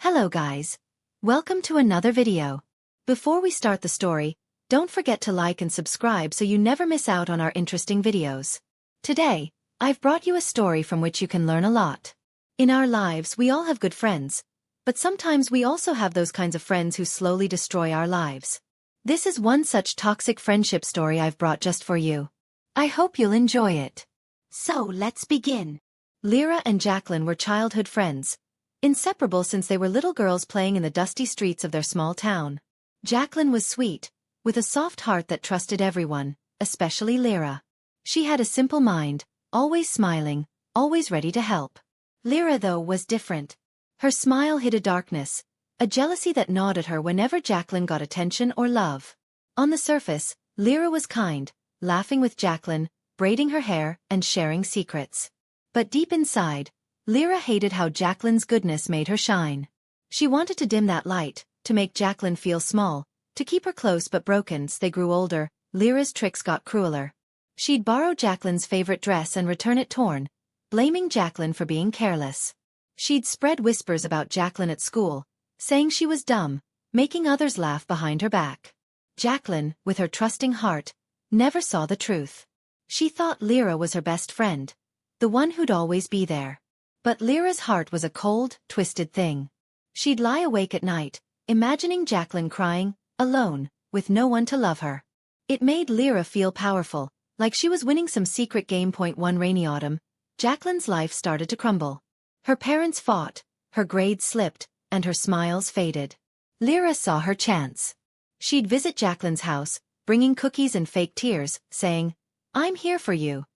Hello guys. Welcome to another video. Before we start the story, don't forget to like and subscribe so you never miss out on our interesting videos. Today, I've brought you a story from which you can learn a lot. In our lives we all have good friends, but sometimes we also have those kinds of friends who slowly destroy our lives. This is one such toxic friendship story I've brought just for you. I hope you'll enjoy it. So let's begin. Lera and Jaclin were childhood friends, inseparable since they were little girls playing in the dusty streets of their small town. Jaclin was sweet, with a soft heart that trusted everyone, especially Lera. She had a simple mind, always smiling, always ready to help. Lera, though, was different. Her smile hid a darkness, a jealousy that gnawed at her whenever Jaclin got attention or love. On the surface, Lera was kind, laughing with Jaclin, braiding her hair, and sharing secrets. But deep inside, Lera hated how Jaclin's goodness made her shine. She wanted to dim that light, to make Jaclin feel small, to keep her close but broken. As they grew older, Lera's tricks got crueler. She'd borrow Jaclin's favorite dress and return it torn, blaming Jaclin for being careless. She'd spread whispers about Jaclin at school, saying she was dumb, making others laugh behind her back. Jaclin, with her trusting heart, never saw the truth. She thought Lera was her best friend, the one who'd always be there. But Lera's heart was a cold, twisted thing. She'd lie awake at night, imagining Jaclin crying, alone, with no one to love her. It made Lera feel powerful, like she was winning some secret game. One rainy autumn, Jaclin's life started to crumble. Her parents fought, her grades slipped, and her smiles faded. Lera saw her chance. She'd visit Jaclin's house, bringing cookies and fake tears, saying, "I'm here for you."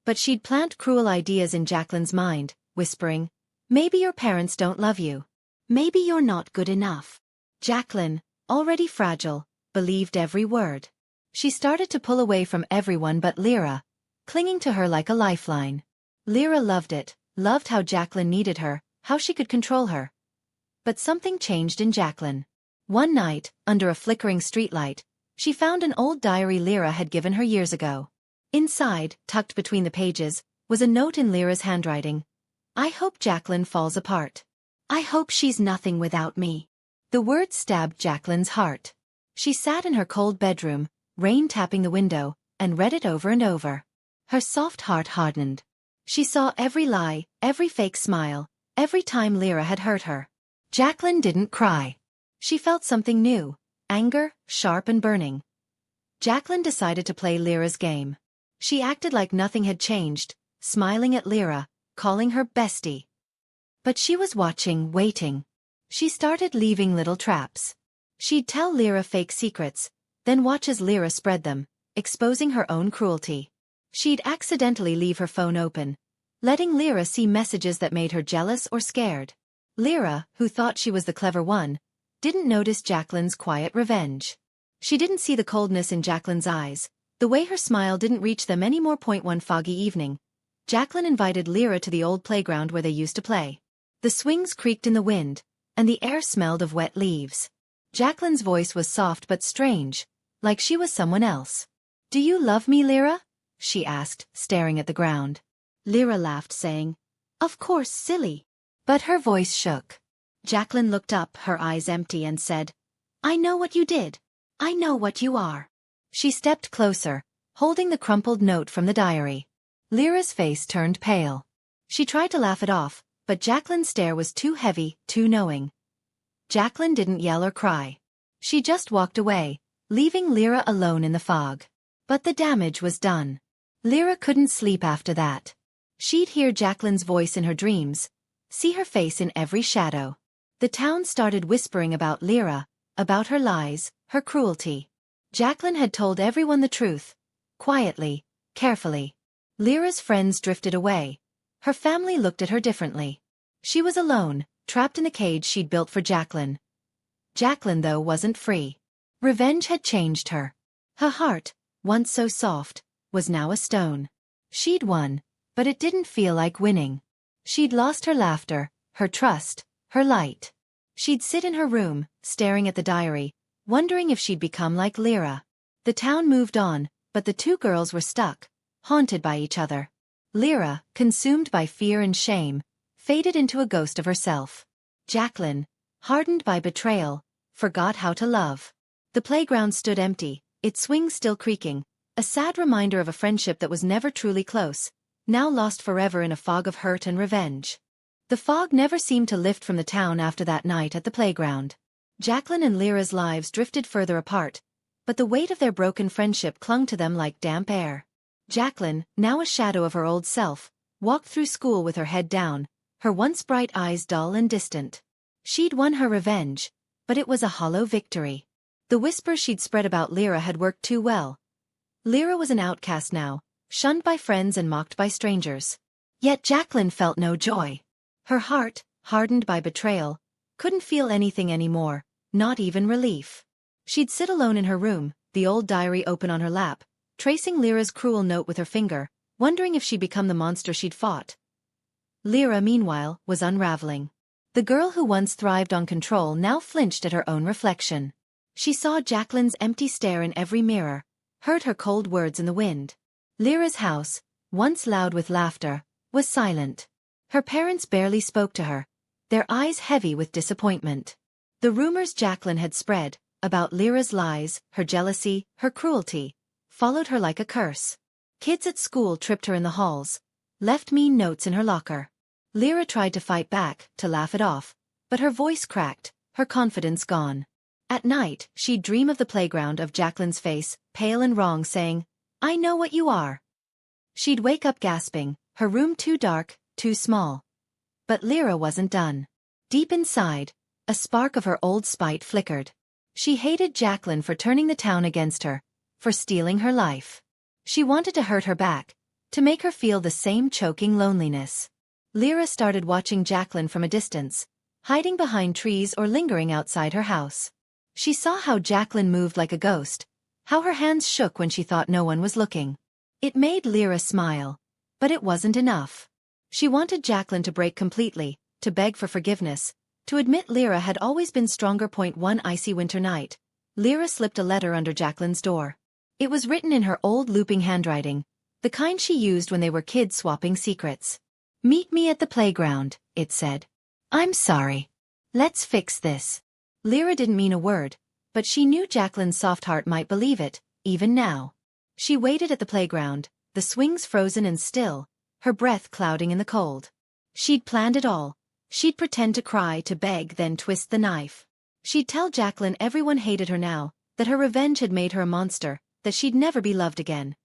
But she'd plant cruel ideas in Jaclin's mind, whispering, "Maybe your parents don't love you. Maybe you're not good enough." Jaclin, already fragile, believed every word. She started to pull away from everyone but Lera, clinging to her like a lifeline. Lera loved it, loved how Jaclin needed her, how she could control her. But something changed in Jaclin. One night, under a flickering streetlight, she found an old diary Lera had given her years ago. Inside, tucked between the pages, was a note in Lera's handwriting. "I hope Jaclin falls apart. I hope she's nothing without me." The words stabbed Jaclin's heart. She sat in her cold bedroom, rain tapping the window, and read it over and over. Her soft heart hardened. She saw every lie, every fake smile, every time Lera had hurt her. Jaclin didn't cry. She felt something new, anger, sharp and burning. Jaclin decided to play Lera's game. She acted like nothing had changed, smiling at Lera, calling her bestie. But she was watching, waiting. She started leaving little traps. She'd tell Lera fake secrets, then watch as Lera spread them, exposing her own cruelty. She'd accidentally leave her phone open, letting Lera see messages that made her jealous or scared. Lera, who thought she was the clever one, didn't notice Jaclin's quiet revenge. She didn't see the coldness in Jaclin's eyes, the way her smile didn't reach them anymore. One foggy evening, Jaclin invited Lera to the old playground where they used to play. The swings creaked in the wind, and the air smelled of wet leaves. Jaclin's voice was soft but strange, like she was someone else. "Do you love me, Lera?" she asked, staring at the ground. Lera laughed, saying, "Of course, silly." But her voice shook. Jaclin looked up, her eyes empty, and said, "I know what you did. I know what you are." She stepped closer, holding the crumpled note from the diary. Lera's face turned pale. She tried to laugh it off, but Jaclin's stare was too heavy, too knowing. Jaclin didn't yell or cry. She just walked away, leaving Lera alone in the fog. But the damage was done. Lera couldn't sleep after that. She'd hear Jaclin's voice in her dreams, see her face in every shadow. The town started whispering about Lera, about her lies, her cruelty. Jaclin had told everyone the truth, quietly, carefully. Lera's friends drifted away. Her family looked at her differently. She was alone, trapped in the cage she'd built for Jaclin. Jaclin, though, wasn't free. Revenge had changed her. Her heart, once so soft, was now a stone. She'd won, but it didn't feel like winning. She'd lost her laughter, her trust, her light. She'd sit in her room, staring at the diary, wondering if she'd become like Lera. The town moved on, but the two girls were stuck, haunted by each other. Lera, consumed by fear and shame, faded into a ghost of herself. Jaclin, hardened by betrayal, forgot how to love. The playground stood empty, its swings still creaking, a sad reminder of a friendship that was never truly close, now lost forever in a fog of hurt and revenge. The fog never seemed to lift from the town after that night at the playground. Jaclin and Lera's lives drifted further apart, but the weight of their broken friendship clung to them like damp air. Jaclin, now a shadow of her old self, walked through school with her head down, her once bright eyes dull and distant. She'd won her revenge, but it was a hollow victory. The whispers she'd spread about Lera had worked too well. Lera was an outcast now, shunned by friends and mocked by strangers. Yet Jaclin felt no joy. Her heart, hardened by betrayal, couldn't feel anything anymore, not even relief. She'd sit alone in her room, the old diary open on her lap, tracing Lera's cruel note with her finger, wondering if she'd become the monster she'd fought. Lera, meanwhile, was unraveling. The girl who once thrived on control now flinched at her own reflection. She saw Jaclin's empty stare in every mirror, heard her cold words in the wind. Lera's house, once loud with laughter, was silent. Her parents barely spoke to her, their eyes heavy with disappointment. The rumors Jaclin had spread, about Lera's lies, her jealousy, her cruelty, followed her like a curse. Kids at school tripped her in the halls, left mean notes in her locker. Lera tried to fight back, to laugh it off, but her voice cracked, her confidence gone. At night, she'd dream of the playground, of Jaclin's face, pale and wrong, saying, "I know what you are." She'd wake up gasping, her room too dark, too small. But Lera wasn't done. Deep inside, a spark of her old spite flickered. She hated Jaclin for turning the town against her, for stealing her life. She wanted to hurt her back, to make her feel the same choking loneliness. Lera started watching Jaclin from a distance, hiding behind trees or lingering outside her house. She saw how Jaclin moved like a ghost, how her hands shook when she thought no one was looking. It made Lera smile, but it wasn't enough. She wanted Jaclin to break completely, to beg for forgiveness, to admit Lera had always been stronger. One icy winter night, Lera slipped a letter under Jaclin's door. It was written in her old looping handwriting, the kind she used when they were kids swapping secrets. "Meet me at the playground," it said. "I'm sorry. Let's fix this." Lera didn't mean a word, but she knew Jaclin's soft heart might believe it, even now. She waited at the playground, the swings frozen and still, her breath clouding in the cold. She'd planned it all. She'd pretend to cry, to beg, then twist the knife. She'd tell Jaclin everyone hated her now, that her revenge had made her a monster, that she'd never be loved again.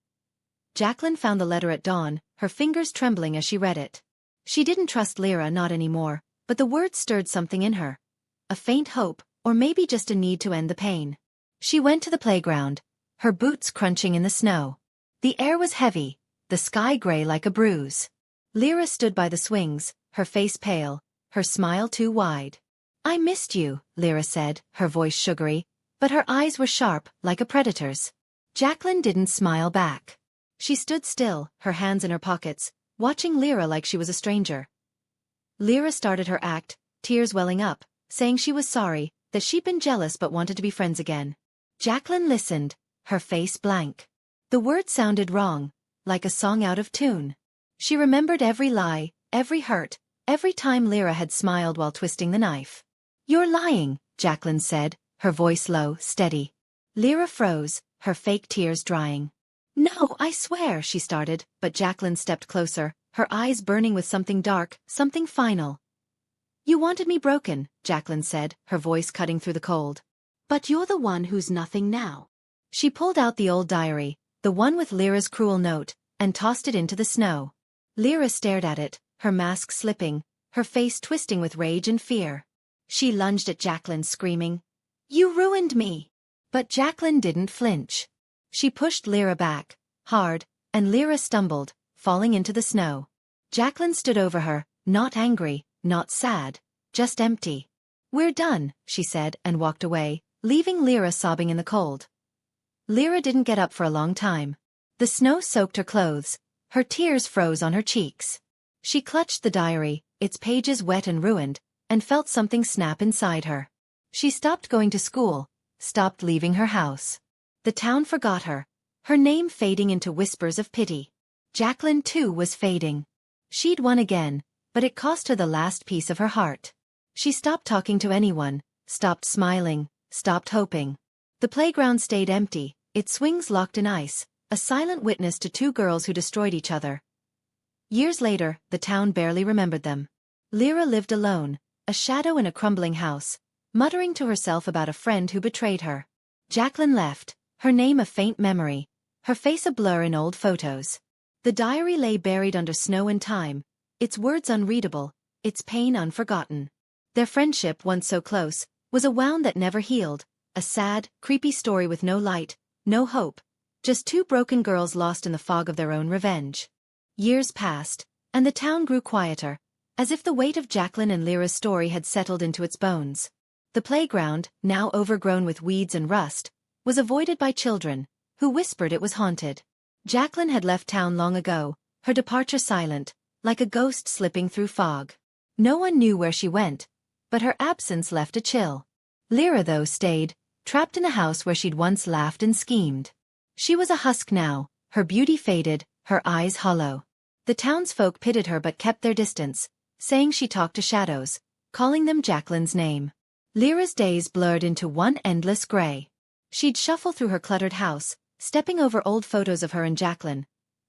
Jaclin found the letter at dawn, her fingers trembling as she read it. She didn't trust Lera, not anymore, but the words stirred something in her. A faint hope, or maybe just a need to end the pain. She went to the playground, her boots crunching in the snow. The air was heavy, the sky gray like a bruise. Lera stood by the swings, her face pale, her smile too wide. "I missed you," Lera said, her voice sugary, but her eyes were sharp, like a predator's. Jaclin didn't smile back. She stood still, her hands in her pockets, watching Lera like she was a stranger. Lera started her act, tears welling up, saying she was sorry, that she'd been jealous but wanted to be friends again. Jaclin listened, her face blank. The words sounded wrong, like a song out of tune. She remembered every lie, every hurt, every time Lera had smiled while twisting the knife. "You're lying," Jaclin said, her voice low, steady. Lera froze, her fake tears drying. "No, I swear," she started, but Jaclin stepped closer, her eyes burning with something dark, something final. "You wanted me broken," Jaclin said, her voice cutting through the cold. "But you're the one who's nothing now." She pulled out the old diary, the one with Lera's cruel note, and tossed it into the snow. Lera stared at it, her mask slipping, her face twisting with rage and fear. She lunged at Jaclin, screaming, "You ruined me!" But Jaclin didn't flinch. She pushed Lera back, hard, and Lera stumbled, falling into the snow. Jaclin stood over her, not angry, not sad, just empty. "We're done," she said, and walked away, leaving Lera sobbing in the cold. Lera didn't get up for a long time. The snow soaked her clothes, her tears froze on her cheeks. She clutched the diary, its pages wet and ruined, and felt something snap inside her. She stopped going to school, stopped leaving her house. The town forgot her, her name fading into whispers of pity. Jaclin too was fading. She'd won again, but it cost her the last piece of her heart. She stopped talking to anyone, stopped smiling, stopped hoping. The playground stayed empty, its swings locked in ice, a silent witness to two girls who destroyed each other. Years later, the town barely remembered them. Lera lived alone, a shadow in a crumbling house, muttering to herself about a friend who betrayed her. Jaclin left, her name a faint memory, her face a blur in old photos. The diary lay buried under snow and time, its words unreadable, its pain unforgotten. Their friendship, once so close, was a wound that never healed, a sad, creepy story with no light, no hope, just two broken girls lost in the fog of their own revenge. Years passed, and the town grew quieter, as if the weight of Jaclin and Lera's story had settled into its bones. The playground, now overgrown with weeds and rust, was avoided by children, who whispered it was haunted. Jaclin had left town long ago, her departure silent, like a ghost slipping through fog. No one knew where she went, but her absence left a chill. Lera, though, stayed, trapped in a house where she'd once laughed and schemed. She was a husk now, her beauty faded, her eyes hollow. The townsfolk pitied her but kept their distance, saying she talked to shadows, calling them Jaclin's name. Lera's days blurred into one endless gray. She'd shuffle through her cluttered house, stepping over old photos of her and Jaclin,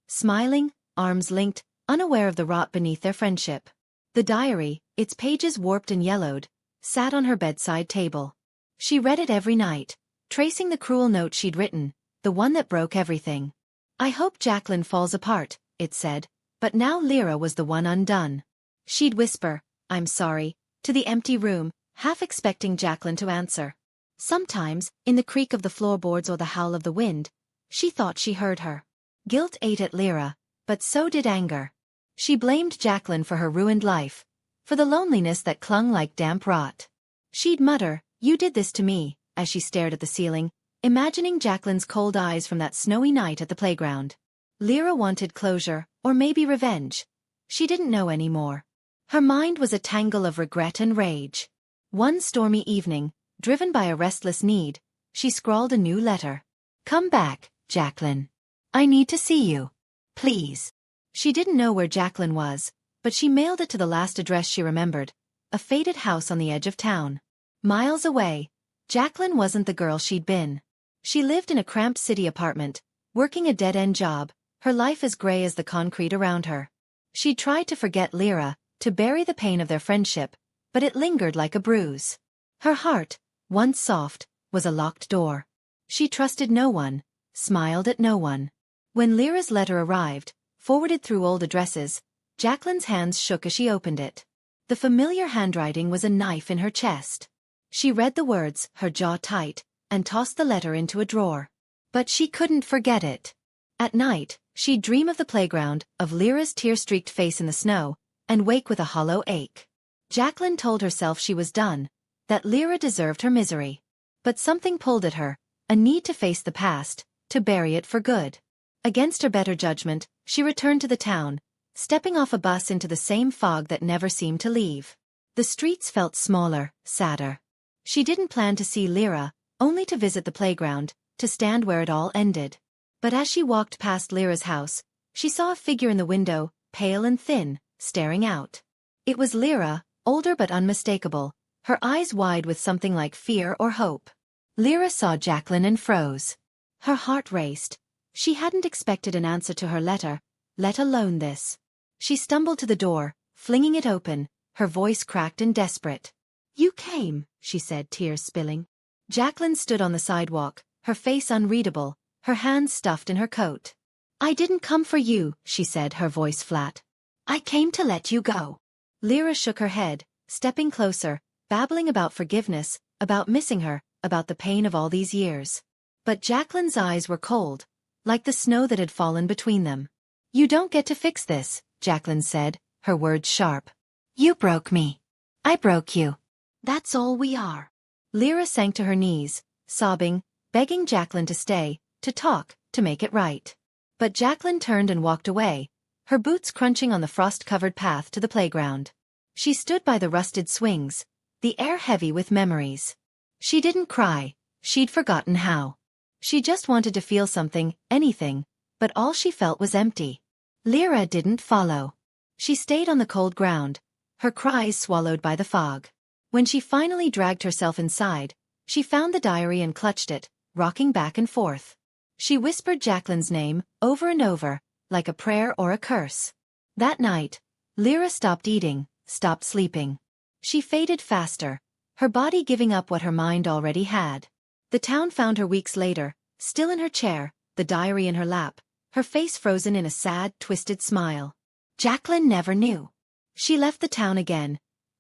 smiling, arms linked, unaware of the rot beneath their friendship. The diary, its pages warped and yellowed, sat on her bedside table. She read it every night, tracing the cruel note she'd written, the one that broke everything. "I hope Jaclin falls apart," it said, but now Lera was the one undone. She'd whisper, "I'm sorry," to the empty room, half expecting Jaclin to answer. Sometimes, in the creak of the floorboards or the howl of the wind, she thought she heard her. Guilt ate at Lera, but so did anger. She blamed Jaclin for her ruined life, for the loneliness that clung like damp rot. She'd mutter, "You did this to me," as she stared at the ceiling, imagining Jaclin's cold eyes from that snowy night at the playground. Lera wanted closure, or maybe revenge. She didn't know anymore. Her mind was a tangle of regret and rage. One stormy evening, driven by a restless need, she scrawled a new letter. "Come back, Jaclin. I need to see you. Please." She didn't know where Jaclin was, but she mailed it to the last address she remembered, a faded house on the edge of town. Miles away, Jaclin wasn't the girl she'd been. She lived in a cramped city apartment, working a dead-end job, her life as gray as the concrete around her. She tried to forget Lera, to bury the pain of their friendship, but it lingered like a bruise. Her heart, once soft, was a locked door. She trusted no one, smiled at no one. When Lera's letter arrived, forwarded through old addresses, Jaclin's hands shook as she opened it. The familiar handwriting was a knife in her chest. She read the words, her jaw tight, and tossed the letter into a drawer. But she couldn't forget it. At night, she'd dream of the playground, of Lera's tear-streaked face in the snow, and wake with a hollow ache. Jaclin told herself she was done, that Lera deserved her misery. But something pulled at her, a need to face the past, to bury it for good. Against her better judgment, she returned to the town, stepping off a bus into the same fog that never seemed to leave. The streets felt smaller, sadder. She didn't plan to see Lera, only to visit the playground, to stand where it all ended. But as she walked past Lera's house, she saw a figure in the window, pale and thin, staring out. It was Lera, older but unmistakable, her eyes wide with something like fear or hope. Lera saw Jaclin and froze. Her heart raced. She hadn't expected an answer to her letter, let alone this. She stumbled to the door, flinging it open, her voice cracked and desperate. "You came," she said, tears spilling. Jaclin stood on the sidewalk, her face unreadable, her hands stuffed in her coat. "I didn't come for you," she said, her voice flat. "I came to let you go." Lera shook her head, stepping closer, babbling about forgiveness, about missing her, about the pain of all these years. But Jaclin's eyes were cold, like the snow that had fallen between them. "You don't get to fix this," Jaclin said, her words sharp. "You broke me. I broke you. That's all we are." Lera sank to her knees, sobbing, begging Jaclin to stay, to talk, to make it right. But Jaclin turned and walked away, her boots crunching on the frost-covered path to the playground. She stood by the rusted swings, the air heavy with memories. She didn't cry, she'd forgotten how. She just wanted to feel something, anything, but all she felt was empty. Lera didn't follow. She stayed on the cold ground, her cries swallowed by the fog. When she finally dragged herself inside, she found the diary and clutched it, rocking back and forth. She whispered Jaclin's name, over and over, like a prayer or a curse. That night, Lera stopped eating, stopped sleeping. She faded faster, her body giving up what her mind already had. The town found her weeks later, still in her chair, the diary in her lap, her face frozen in a sad, twisted smile. Jaclin never knew. She left the town again,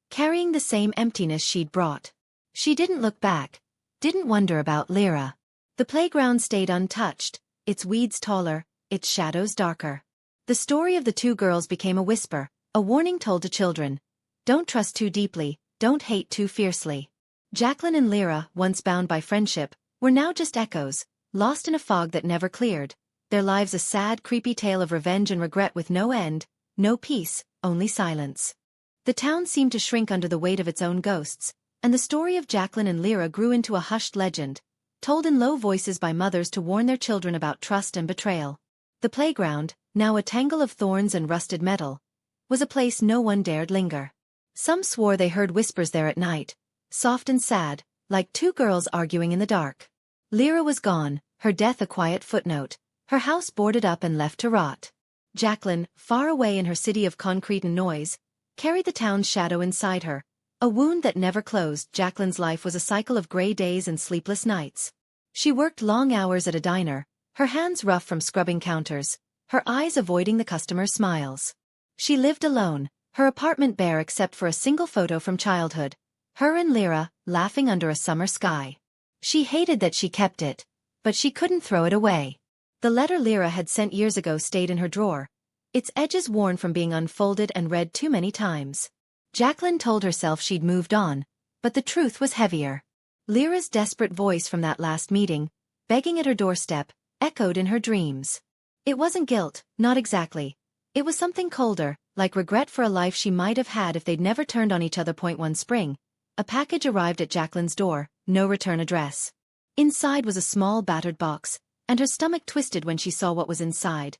carrying the same emptiness she'd brought. She didn't look back, didn't wonder about Lera. The playground stayed untouched, its weeds taller, its shadows darker. The story of the two girls became a whisper, a warning told to children. Don't trust too deeply, don't hate too fiercely. Jaclin and Lera, once bound by friendship, were now just echoes, lost in a fog that never cleared, their lives a sad, creepy tale of revenge and regret with no end, no peace, only silence. The town seemed to shrink under the weight of its own ghosts, and the story of Jaclin and Lera grew into a hushed legend, told in low voices by mothers to warn their children about trust and betrayal. The playground, now a tangle of thorns and rusted metal, was a place no one dared linger. Some swore they heard whispers there at night, soft and sad, like two girls arguing in the dark. Lera was gone, her death a quiet footnote, her house boarded up and left to rot. Jaclin, far away in her city of concrete and noise, carried the town's shadow inside her, a wound that never closed. Jaclin's life was a cycle of gray days and sleepless nights. She worked long hours at a diner, her hands rough from scrubbing counters, her eyes avoiding the customers' smiles. She lived alone, her apartment bare except for a single photo from childhood, her and Lera, laughing under a summer sky. She hated that she kept it, but she couldn't throw it away. The letter Lera had sent years ago stayed in her drawer, its edges worn from being unfolded and read too many times. Jaclin told herself she'd moved on, but the truth was heavier. Lera's desperate voice from that last meeting, begging at her doorstep, echoed in her dreams. It wasn't guilt, not exactly. It was something colder, like regret for a life she might have had if they'd never turned on each other. One spring, a package arrived at Jaclin's door, no return address. Inside was a small battered box, and her stomach twisted when she saw what was inside.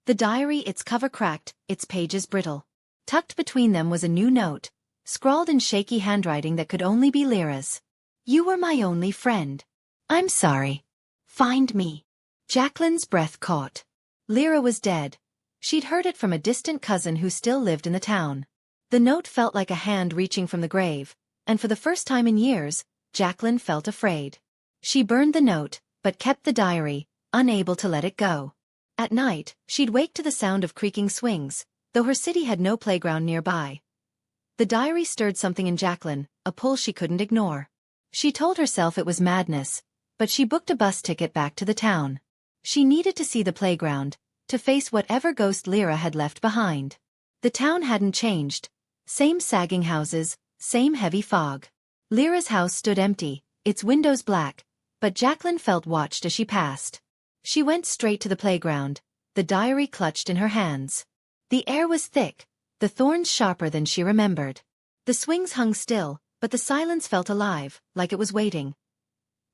The diary, its cover cracked, its pages brittle. Tucked between them was a new note, scrawled in shaky handwriting that could only be Lera's. You were my only friend. I'm sorry. Find me. Jaclin's breath caught. Lera was dead. She'd heard it from a distant cousin who still lived in the town. The note felt like a hand reaching from the grave, and for the first time in years, Jaclin felt afraid. She burned the note, but kept the diary, unable to let it go. At night, she'd wake to the sound of creaking swings, though her city had no playground nearby. The diary stirred something in Jaclin, a pull she couldn't ignore. She told herself it was madness, but she booked a bus ticket back to the town. She needed to see the playground, to face whatever ghost Lera had left behind. The town hadn't changed. Same sagging houses, same heavy fog. Lera's house stood empty, its windows black, but Jaclin felt watched as she passed. She went straight to the playground, the diary clutched in her hands. The air was thick, the thorns sharper than she remembered. The swings hung still, but the silence felt alive, like it was waiting.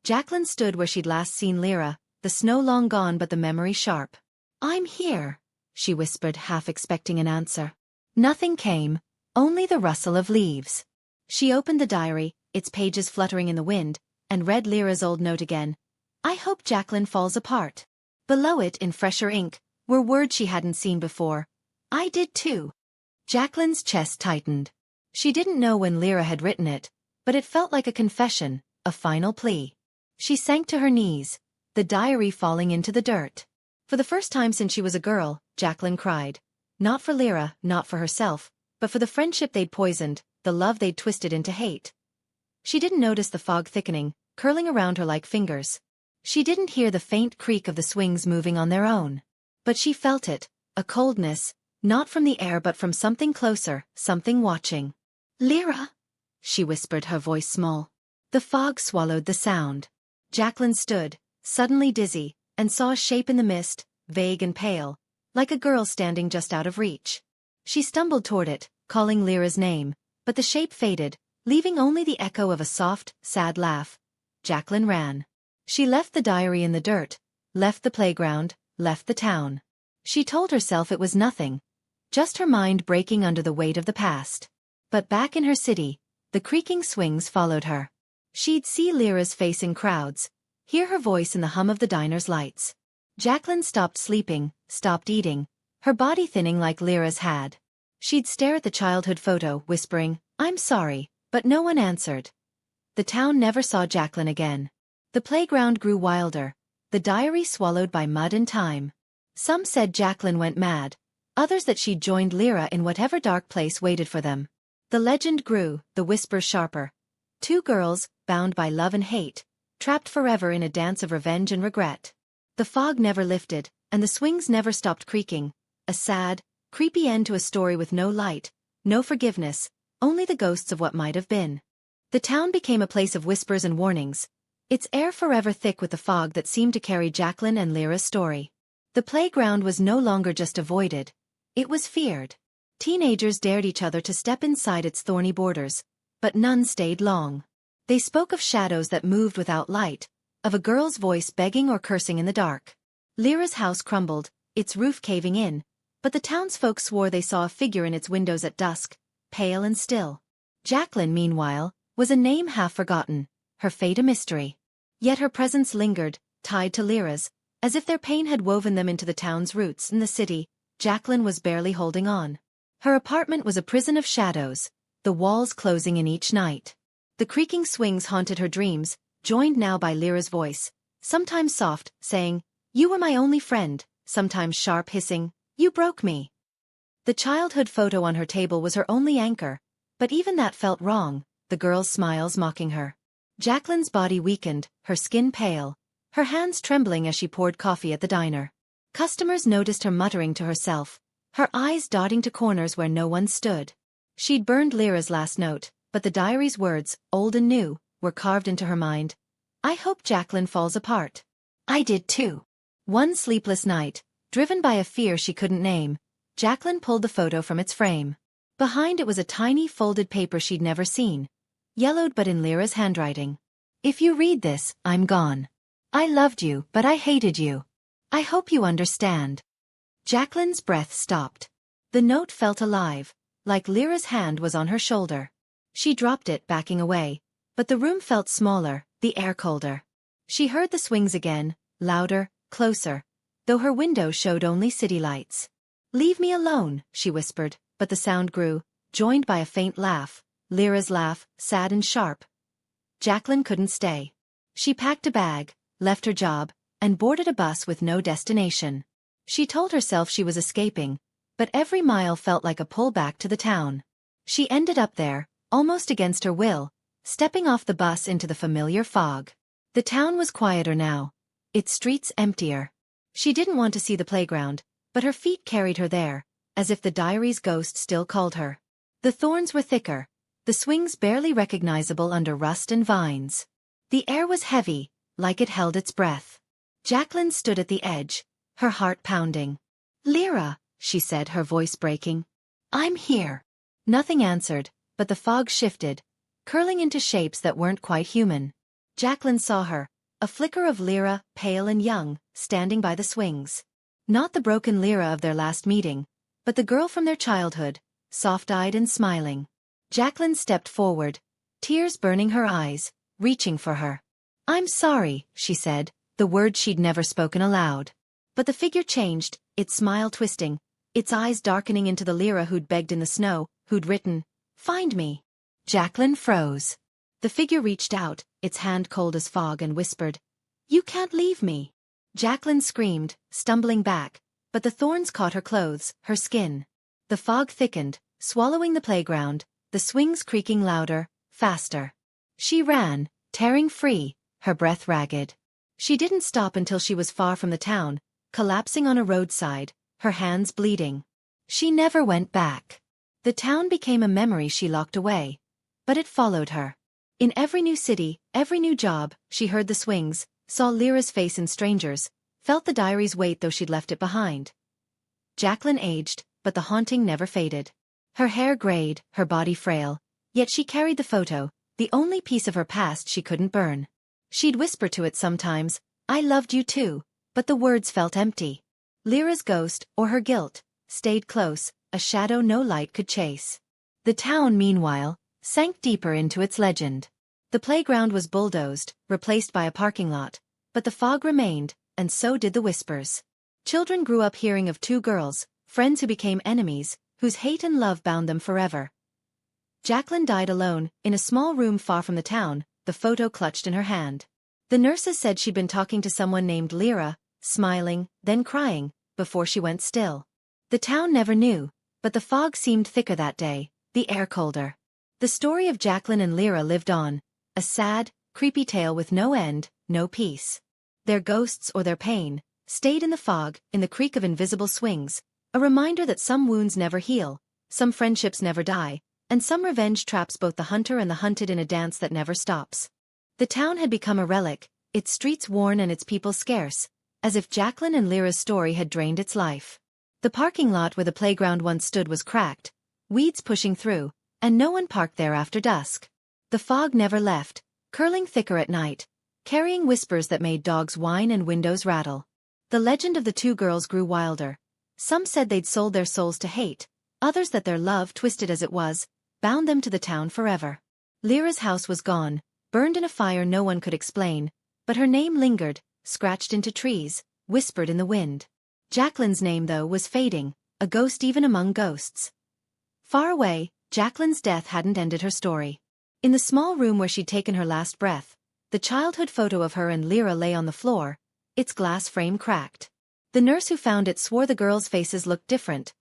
Jaclin stood where she'd last seen Lera, the snow long gone but the memory sharp. I'm here, she whispered, half expecting an answer. Nothing came, only the rustle of leaves. She opened the diary, its pages fluttering in the wind, and read Lera's old note again. I hope Jaclin falls apart. Below it, in fresher ink, were words she hadn't seen before. I did too. Jaclin's chest tightened. She didn't know when Lera had written it, but it felt like a confession, a final plea. She sank to her knees, the diary falling into the dirt. For the first time since she was a girl, Jaclin cried. Not for Lera, not for herself, but for the friendship they'd poisoned, the love they'd twisted into hate. She didn't notice the fog thickening, curling around her like fingers. She didn't hear the faint creak of the swings moving on their own. But she felt it, a coldness, not from the air but from something closer, something watching. Lera, she whispered, her voice small. The fog swallowed the sound. Jaclin stood, suddenly dizzy, and saw a shape in the mist, vague and pale, like a girl standing just out of reach. She stumbled toward it, calling Lera's name, but the shape faded, leaving only the echo of a soft, sad laugh. Jaclin ran. She left the diary in the dirt, left the playground, left the town. She told herself it was nothing, just her mind breaking under the weight of the past. But back in her city, The creaking swings followed her. She'd see Lera's face in crowds, hear her voice in the hum of the diner's lights. Jaclin stopped sleeping, stopped eating, her body thinning like Lera's had. She'd stare at the childhood photo, whispering, "I'm sorry," but no one answered. The town never saw Jaclin again. The playground grew wilder, the diary swallowed by mud and time. Some said Jaclin went mad, others that she'd joined Lera in whatever dark place waited for them. The legend grew, the whispers sharper. Two girls, bound by love and hate, trapped forever in a dance of revenge and regret. The fog never lifted, and the swings never stopped creaking, a sad, creepy end to a story with no light, no forgiveness, only the ghosts of what might have been. The town became a place of whispers and warnings, its air forever thick with the fog that seemed to carry Jaclin and Lera's story. The playground was no longer just avoided, it was feared. Teenagers dared each other to step inside its thorny borders, but none stayed long. They spoke of shadows that moved without light, of a girl's voice begging or cursing in the dark. Lera's house crumbled, its roof caving in, but the townsfolk swore they saw a figure in its windows at dusk, pale and still. Jaclin, meanwhile, was a name half forgotten, her fate a mystery. Yet her presence lingered, tied to Lera's, as if their pain had woven them into the town's roots. In the city, Jaclin was barely holding on. Her apartment was a prison of shadows, the walls closing in each night. The creaking swings haunted her dreams, joined now by Lera's voice, sometimes soft, saying, "You were my only friend," sometimes sharp, hissing, "You broke me." The childhood photo on her table was her only anchor, but even that felt wrong, the girl's smiles mocking her. Jaclin's body weakened, her skin pale, her hands trembling as she poured coffee at the diner. Customers noticed her muttering to herself, her eyes dotting to corners where no one stood. She'd burned Lera's last note, but the diary's words, old and new, were carved into her mind. "I hope Jaclin falls apart." I did too. One sleepless night, driven by a fear she couldn't name, Jaclin pulled the photo from its frame. Behind it was a tiny folded paper she'd never seen, yellowed but in Lera's handwriting. "If you read this, I'm gone. I loved you, but I hated you. I hope you understand." Jaclin's breath stopped. The note felt alive, like Lera's hand was on her shoulder. She dropped it, backing away, but the room felt smaller, the air colder. She heard the swings again, louder, closer, though her window showed only city lights. "Leave me alone," she whispered, but the sound grew, joined by a faint laugh, Lera's laugh, sad and sharp. Jaclin couldn't stay. She packed a bag, left her job, and boarded a bus with no destination. She told herself she was escaping, but every mile felt like a pull back to the town. She ended up there, almost against her will, stepping off the bus into the familiar fog. The town was quieter now, its streets emptier. She didn't want to see the playground, but her feet carried her there, as if the diary's ghost still called her. The thorns were thicker, the swings barely recognizable under rust and vines. The air was heavy, like it held its breath. Jaclin stood at the edge, her heart pounding. "Lera," she said, her voice breaking. "I'm here." Nothing answered, but the fog shifted, curling into shapes that weren't quite human. Jaclin saw her, a flicker of Lera, pale and young, standing by the swings. Not the broken Lera of their last meeting, but the girl from their childhood, soft-eyed and smiling. Jaclin stepped forward, tears burning her eyes, reaching for her. "I'm sorry," she said, the words she'd never spoken aloud. But the figure changed, its smile twisting, its eyes darkening into the Lera who'd begged in the snow, who'd written, "Find me." Jaclin froze. The figure reached out, its hand cold as fog, and whispered, "You can't leave me." Jaclin screamed, stumbling back, but the thorns caught her clothes, her skin. The fog thickened, swallowing the playground, the swings creaking louder, faster. She ran, tearing free, her breath ragged. She didn't stop until she was far from the town, collapsing on a roadside, her hands bleeding. She never went back. The town became a memory she locked away. But it followed her. In every new city, every new job, she heard the swings, saw Lera's face in strangers, felt the diary's weight though she'd left it behind. Jaclin aged, but the haunting never faded. Her hair grayed, her body frail, yet she carried the photo, the only piece of her past she couldn't burn. She'd whisper to it sometimes, "I loved you too," but the words felt empty. Lera's ghost, or her guilt, stayed close, a shadow no light could chase. The town, meanwhile, sank deeper into its legend. The playground was bulldozed, replaced by a parking lot, but the fog remained, and so did the whispers. Children grew up hearing of two girls, friends who became enemies, whose hate and love bound them forever. Jaclin died alone, in a small room far from the town, the photo clutched in her hand. The nurses said she'd been talking to someone named Lera, smiling, then crying, before she went still. The town never knew, but the fog seemed thicker that day, the air colder. The story of Jaclin and Lera lived on, a sad, creepy tale with no end, no peace. Their ghosts or their pain stayed in the fog, in the creak of invisible swings, a reminder that some wounds never heal, some friendships never die, and some revenge traps both the hunter and the hunted in a dance that never stops. The town had become a relic, its streets worn and its people scarce, as if Jaclin and Lera's story had drained its life. The parking lot where the playground once stood was cracked, weeds pushing through, and no one parked there after dusk. The fog never left, curling thicker at night, carrying whispers that made dogs whine and windows rattle. The legend of the two girls grew wilder. Some said they'd sold their souls to hate, others that their love, twisted as it was, bound them to the town forever. Lera's house was gone, burned in a fire no one could explain, but her name lingered, scratched into trees, whispered in the wind. Jaclin's name, though, was fading, a ghost even among ghosts. Far away, Jaclin's death hadn't ended her story. In the small room where she'd taken her last breath, the childhood photo of her and Lera lay on the floor, its glass frame cracked. The nurse who found it swore the girls' faces looked different.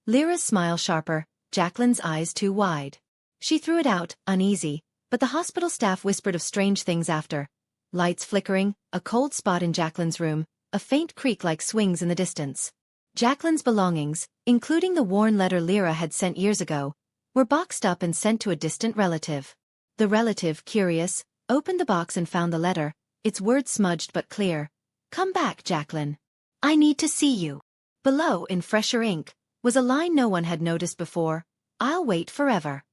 Lera's smile sharper, Jaclin's eyes too wide. She threw it out, uneasy, but the hospital staff whispered of strange things after. Lights flickering, a cold spot in Jaclin's room, a faint creak like swings in the distance. Jaclin's belongings, including the worn letter Lera had sent years ago, were boxed up and sent to a distant relative. The relative, curious, opened the box and found the letter, its words smudged but clear. "Come back, Jaclin. I need to see you." Below, in fresher ink, was a line no one had noticed before, "I'll wait forever."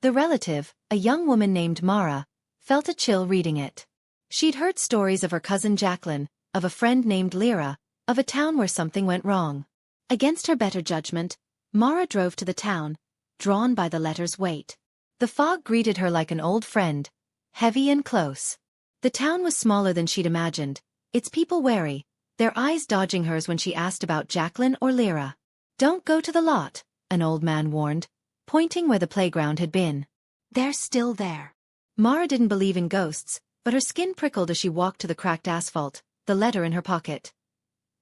The relative, a young woman named Mara, felt a chill reading it. She'd heard stories of her cousin Jaclin, of a friend named Lera, of a town where something went wrong. Against her better judgment, Mara drove to the town, drawn by the letter's weight. The fog greeted her like an old friend, heavy and close. The town was smaller than she'd imagined, its people wary, their eyes dodging hers when she asked about Jaclin or Lera. "Don't go to the lot," an old man warned, pointing where the playground had been. "They're still there." Mara didn't believe in ghosts, but her skin prickled as she walked to the cracked asphalt, the letter in her pocket.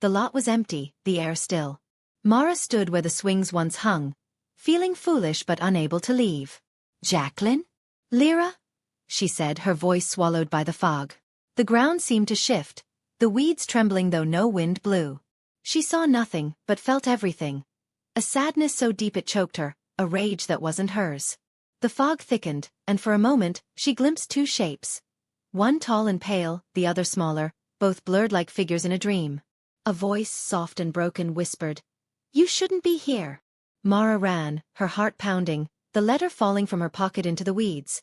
The lot was empty, the air still. Mara stood where the swings once hung, feeling foolish but unable to leave. "Jaclin? Lera?" she said, her voice swallowed by the fog. The ground seemed to shift, the weeds trembling though no wind blew. She saw nothing, but felt everything. A sadness so deep it choked her, a rage that wasn't hers. The fog thickened, and for a moment, she glimpsed two shapes. One tall and pale, the other smaller, both blurred like figures in a dream. A voice, soft and broken, whispered, "You shouldn't be here." Mara ran, her heart pounding, the letter falling from her pocket into the weeds.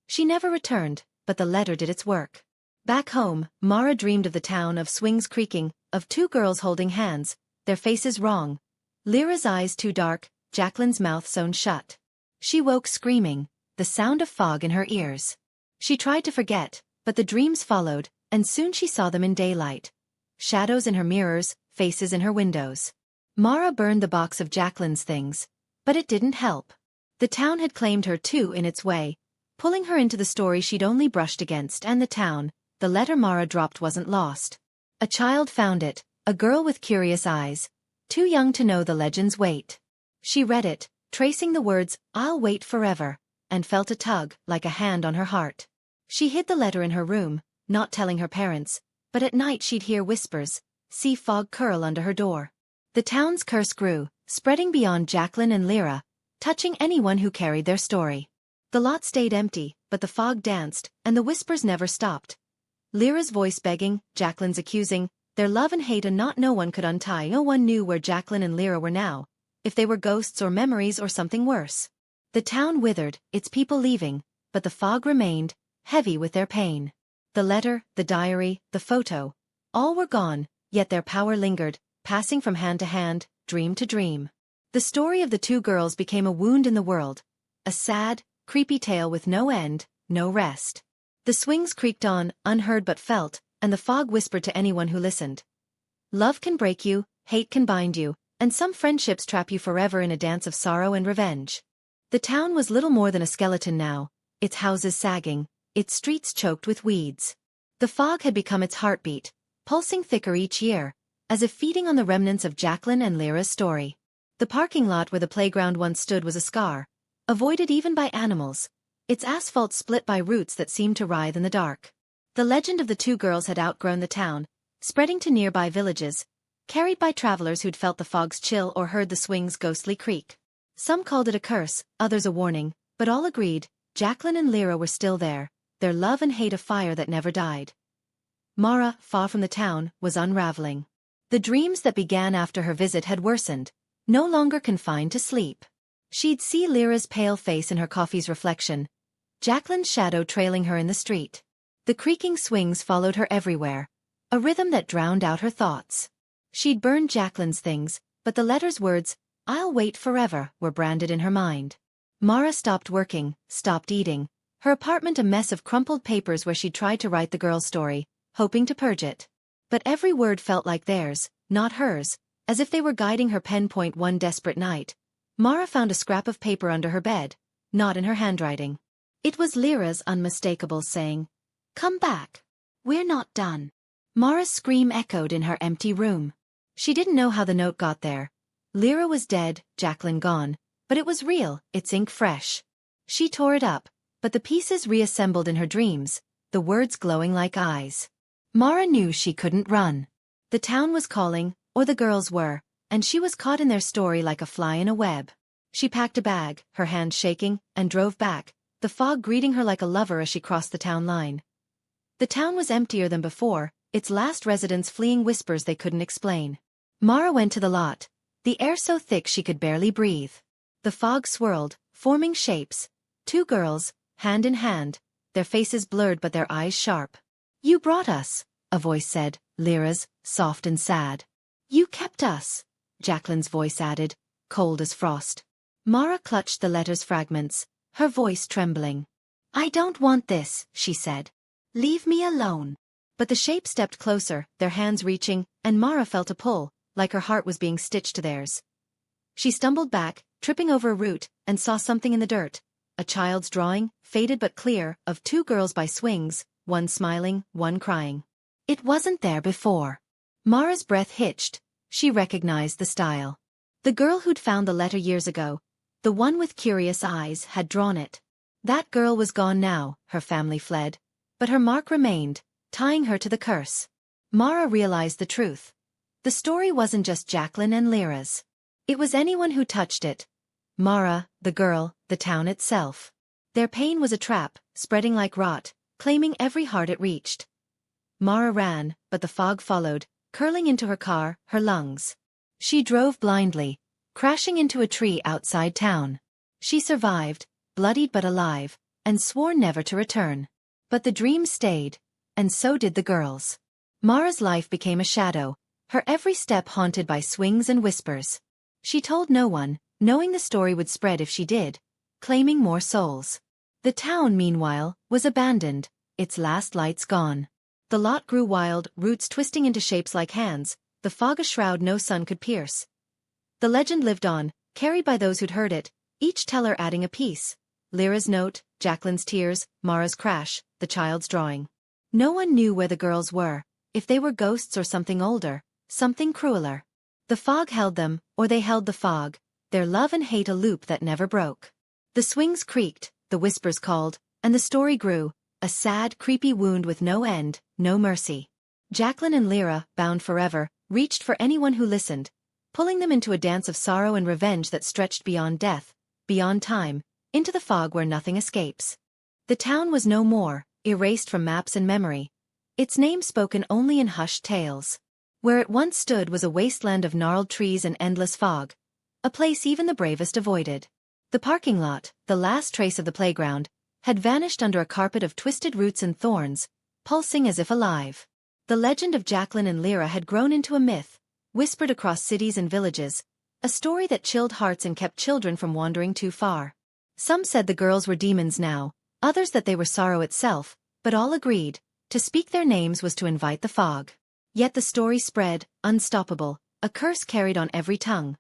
She never returned, but the letter did its work. Back home, Mara dreamed of the town, of swings creaking, of two girls holding hands, their faces wrong. Lera's eyes too dark, Jaclin's mouth sewn shut. She woke screaming, the sound of fog in her ears. She tried to forget, but the dreams followed, and soon she saw them in daylight. Shadows in her mirrors, faces in her windows. Mara burned the box of Jaclin's things, but it didn't help. The town had claimed her too in its way, pulling her into the story she'd only brushed against, and the town, the letter Mara dropped, wasn't lost. A child found it, a girl with curious eyes, too young to know the legend's weight. She read it, tracing the words, "I'll wait forever," and felt a tug, like a hand on her heart. She hid the letter in her room, not telling her parents, but at night she'd hear whispers, see fog curl under her door. The town's curse grew, spreading beyond Jaclin and Lera, touching anyone who carried their story. The lot stayed empty, but the fog danced, and the whispers never stopped. Lera's voice begging, Jaclin's accusing, their love and hate, and no one could untie. No one knew where Jaclin and Lera were now, if they were ghosts or memories or something worse. The town withered, its people leaving, but the fog remained, heavy with their pain. The letter, the diary, the photo, all were gone, yet their power lingered, passing from hand to hand, dream to dream. The story of the two girls became a wound in the world, a sad, creepy tale with no end, no rest. The swings creaked on, unheard but felt, and the fog whispered to anyone who listened. Love can break you, hate can bind you, and some friendships trap you forever in a dance of sorrow and revenge. The town was little more than a skeleton now, its houses sagging, its streets choked with weeds. The fog had become its heartbeat, pulsing thicker each year, as if feeding on the remnants of Jaclin and Lera's story. The parking lot where the playground once stood was a scar, avoided even by animals, its asphalt split by roots that seemed to writhe in the dark. The legend of the two girls had outgrown the town, spreading to nearby villages, carried by travelers who'd felt the fog's chill or heard the swing's ghostly creak. Some called it a curse, others a warning, but all agreed, Jaclin and Lera were still there, their love and hate a fire that never died. Mara, far from the town, was unraveling. The dreams that began after her visit had worsened, no longer confined to sleep. She'd see Lera's pale face in her coffee's reflection, Jaclin's shadow trailing her in the street. The creaking swings followed her everywhere, a rhythm that drowned out her thoughts. She'd burned Jaclin's things, but the letter's words, "I'll wait forever," were branded in her mind. Mara stopped working, stopped eating, her apartment a mess of crumpled papers where she'd tried to write the girl's story, hoping to purge it. But every word felt like theirs, not hers, as if they were guiding her pen. One desperate night, Mara found a scrap of paper under her bed, not in her handwriting. It was Lera's unmistakable saying, "Come back. We're not done." Mara's scream echoed in her empty room. She didn't know how the note got there. Lera was dead, Jaclin gone, but it was real, its ink fresh. She tore it up, but the pieces reassembled in her dreams, the words glowing like eyes. Mara knew she couldn't run. The town was calling, or the girls were, and she was caught in their story like a fly in a web. She packed a bag, her hands shaking, and drove back, the fog greeting her like a lover as she crossed the town line. The town was emptier than before, its last residents fleeing whispers they couldn't explain. Mara went to the lot, the air so thick she could barely breathe. The fog swirled, forming shapes. Two girls, hand in hand, their faces blurred but their eyes sharp. "You brought us," a voice said, Lera's, soft and sad. "You kept us," Jaclin's voice added, cold as frost. Mara clutched the letter's fragments, her voice trembling. "I don't want this," she said. "Leave me alone." But the shape stepped closer, their hands reaching, and Mara felt a pull, like her heart was being stitched to theirs. She stumbled back, tripping over a root, and saw something in the dirt. A child's drawing, faded but clear, of two girls by swings, one smiling, one crying. It wasn't there before. Mara's breath hitched. She recognized the style. The girl who'd found the letter years ago, the one with curious eyes, had drawn it. That girl was gone now, her family fled. But her mark remained, tying her to the curse. Mara realized the truth. The story wasn't just Jaclin and Lera's. It was anyone who touched it. Mara, the girl, the town itself. Their pain was a trap, spreading like rot, claiming every heart it reached. Mara ran, but the fog followed, curling into her car, her lungs. She drove blindly, crashing into a tree outside town. She survived, bloodied but alive, and swore never to return. But the dream stayed, and so did the girls. Mara's life became a shadow, her every step haunted by swings and whispers. She told no one, knowing the story would spread if she did, claiming more souls. The town, meanwhile, was abandoned, its last lights gone. The lot grew wild, roots twisting into shapes like hands, the fog a shroud no sun could pierce. The legend lived on, carried by those who'd heard it, each teller adding a piece. Lera's note, Jaclin's tears, Mara's crash, the child's drawing. No one knew where the girls were, if they were ghosts or something older, something crueler. The fog held them, or they held the fog, their love and hate a loop that never broke. The swings creaked, the whispers called, and the story grew, a sad, creepy wound with no end, no mercy. Jaclin and Lera, bound forever, reached for anyone who listened, pulling them into a dance of sorrow and revenge that stretched beyond death, beyond time, into the fog where nothing escapes. The town was no more, erased from maps and memory, its name spoken only in hushed tales. Where it once stood was a wasteland of gnarled trees and endless fog, a place even the bravest avoided. The parking lot, the last trace of the playground, had vanished under a carpet of twisted roots and thorns, pulsing as if alive. The legend of Jaclin and Lera had grown into a myth, whispered across cities and villages, a story that chilled hearts and kept children from wandering too far. Some said the girls were demons now, others that they were sorrow itself, but all agreed, to speak their names was to invite the fog. Yet the story spread, unstoppable, a curse carried on every tongue.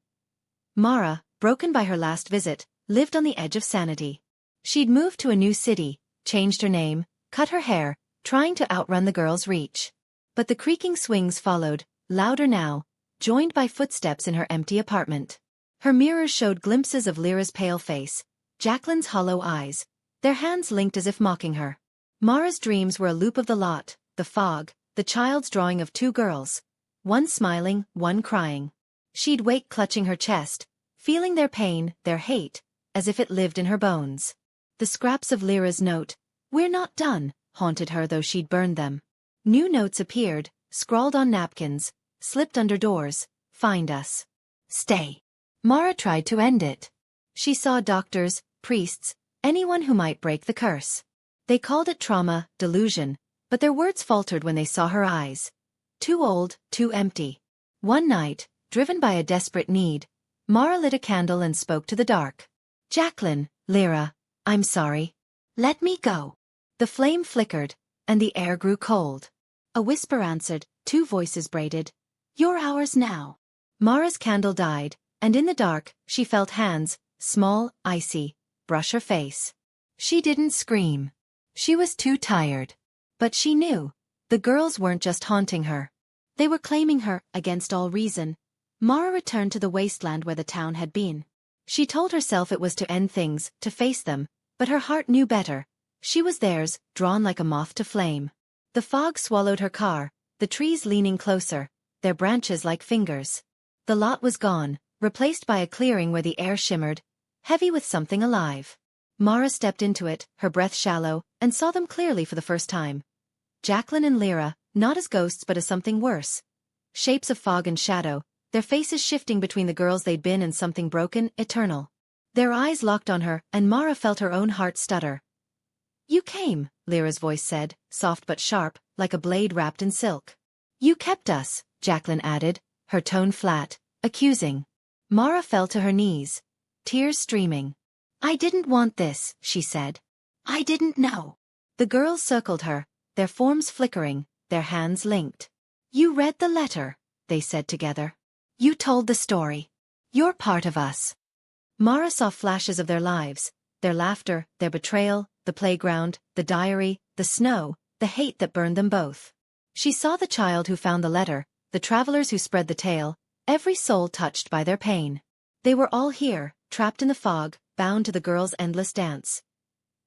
Mara, broken by her last visit, lived on the edge of sanity. She'd moved to a new city, changed her name, cut her hair, trying to outrun the girls' reach. But the creaking swings followed, louder now, joined by footsteps in her empty apartment. Her mirrors showed glimpses of Lera's pale face, Jaclin's hollow eyes, their hands linked as if mocking her. Mara's dreams were a loop of the lot, the fog, the child's drawing of two girls, one smiling, one crying. She'd wake clutching her chest, feeling their pain, their hate, as if it lived in her bones. The scraps of Lera's note, "We're not done," haunted her though she'd burned them. New notes appeared, scrawled on napkins, slipped under doors, "Find us. Stay." Mara tried to end it. She saw doctors, priests, anyone who might break the curse. They called it trauma, delusion, but their words faltered when they saw her eyes. Too old, too empty. One night, driven by a desperate need, Mara lit a candle and spoke to the dark. "Jaclin, Lera, I'm sorry. Let me go." The flame flickered, and the air grew cold. A whisper answered, two voices braided, "You're ours now." Mara's candle died, and in the dark, she felt hands, small, icy, brush her face. She didn't scream. She was too tired. But she knew. The girls weren't just haunting her. They were claiming her, against all reason. Mara returned to the wasteland where the town had been. She told herself it was to end things, to face them, but her heart knew better. She was theirs, drawn like a moth to flame. The fog swallowed her car, the trees leaning closer, their branches like fingers. The lot was gone, replaced by a clearing where the air shimmered, heavy with something alive. Mara stepped into it, her breath shallow, and saw them clearly for the first time. Jaclin and Lera, not as ghosts but as something worse. Shapes of fog and shadow, their faces shifting between the girls they'd been and something broken, eternal. Their eyes locked on her, and Mara felt her own heart stutter. "You came," Lera's voice said, soft but sharp, like a blade wrapped in silk. "You kept us," Jaclin added, her tone flat, accusing. Mara fell to her knees, tears streaming. "I didn't want this," she said. "I didn't know." The girls circled her, their forms flickering, their hands linked. "You read the letter," they said together. "You told the story. You're part of us." Mara saw flashes of their lives, their laughter, their betrayal, the playground, the diary, the snow, the hate that burned them both. She saw the child who found the letter, the travelers who spread the tale, every soul touched by their pain. They were all here, trapped in the fog, bound to the girls' endless dance.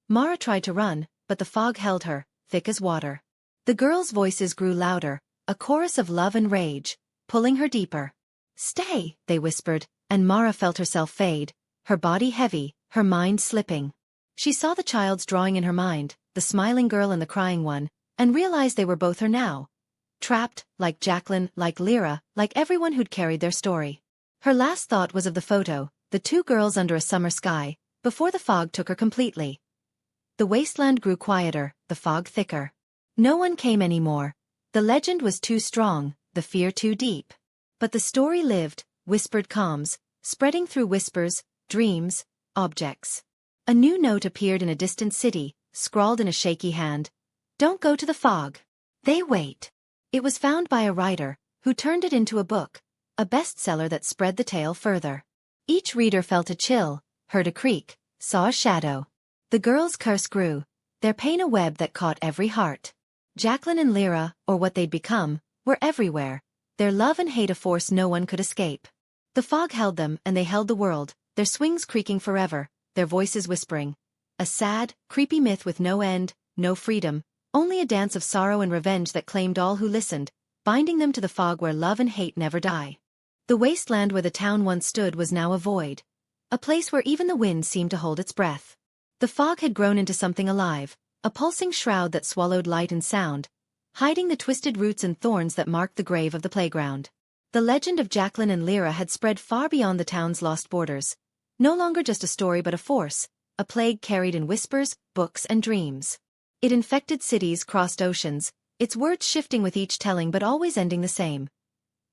Mara tried to run, but the fog held her, thick as water. The girls' voices grew louder, a chorus of love and rage, pulling her deeper. "Stay," they whispered, and Mara felt herself fade, her body heavy, her mind slipping. She saw the child's drawing in her mind, the smiling girl and the crying one, and realized they were both her now. Trapped, like Jaclin, like Lera, like everyone who'd carried their story. Her last thought was of the photo, the two girls under a summer sky, before the fog took her completely. The wasteland grew quieter, the fog thicker. No one came anymore. The legend was too strong, the fear too deep. But the story lived, whispered calms, spreading through whispers, dreams, objects. A new note appeared in a distant city, scrawled in a shaky hand. "Don't go to the fog. They wait." It was found by a writer, who turned it into a book, a bestseller that spread the tale further. Each reader felt a chill, heard a creak, saw a shadow. The girls' curse grew, their pain a web that caught every heart. Jaclin and Lera, or what they'd become, were everywhere, their love and hate a force no one could escape. The fog held them and they held the world, their swings creaking forever, their voices whispering. A sad, creepy myth with no end, no freedom, only a dance of sorrow and revenge that claimed all who listened, binding them to the fog where love and hate never die. The wasteland where the town once stood was now a void, a place where even the wind seemed to hold its breath. The fog had grown into something alive, a pulsing shroud that swallowed light and sound, hiding the twisted roots and thorns that marked the grave of the playground. The legend of Jaclin and Lera had spread far beyond the town's lost borders, no longer just a story but a force, a plague carried in whispers, books and dreams. It infected cities, crossed oceans, its words shifting with each telling but always ending the same.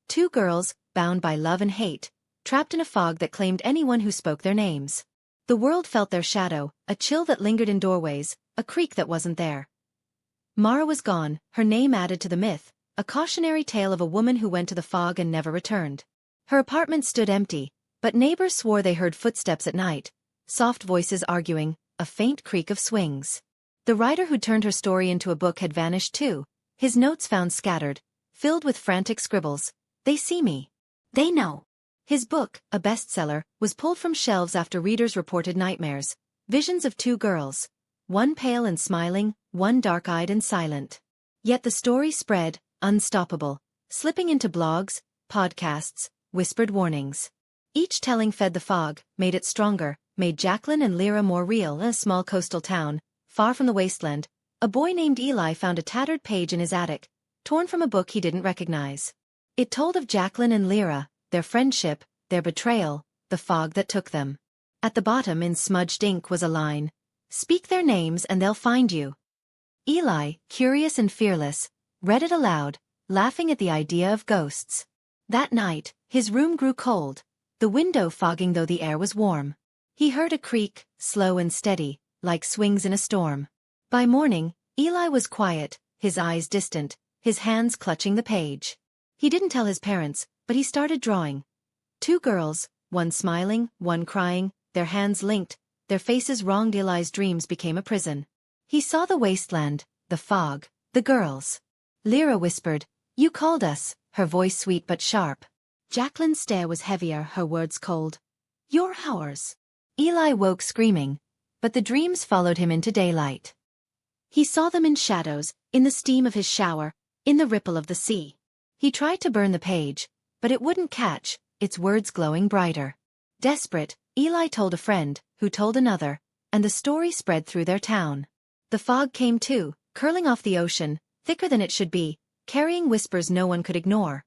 Two girls, bound by love and hate, trapped in a fog that claimed anyone who spoke their names. The world felt their shadow, a chill that lingered in doorways, a creak that wasn't there. Mara was gone, her name added to the myth, a cautionary tale of a woman who went to the fog and never returned. Her apartment stood empty, but neighbors swore they heard footsteps at night, soft voices arguing, a faint creak of swings. The writer who turned her story into a book had vanished too, his notes found scattered, filled with frantic scribbles. They see me. They know. His book, a bestseller, was pulled from shelves after readers reported nightmares, visions of two girls, one pale and smiling, one dark-eyed and silent. Yet the story spread, unstoppable, slipping into blogs, podcasts, whispered warnings. Each telling fed the fog, made it stronger, made Jaclin and Lera more real. In a small coastal town, far from the wasteland, a boy named Eli found a tattered page in his attic, torn from a book he didn't recognize. It told of Jaclin and Lera, their friendship, their betrayal, the fog that took them. At the bottom in smudged ink was a line, "Speak their names and they'll find you." Eli, curious and fearless, read it aloud, laughing at the idea of ghosts. That night, his room grew cold, the window fogging though the air was warm. He heard a creak, slow and steady, like swings in a storm. By morning, Eli was quiet, his eyes distant, his hands clutching the page. He didn't tell his parents, but he started drawing. Two girls, one smiling, one crying, their hands linked, their faces wronged. Eli's dreams became a prison. He saw the wasteland, the fog, the girls. Lera whispered, "You called us," her voice sweet but sharp. Jaclin's stare was heavier, her words cold. "You're ours." Eli woke screaming, but the dreams followed him into daylight. He saw them in shadows, in the steam of his shower, in the ripple of the sea. He tried to burn the page, but it wouldn't catch, its words glowing brighter. Desperate, Eli told a friend, who told another, and the story spread through their town. The fog came too, curling off the ocean, thicker than it should be, carrying whispers no one could ignore.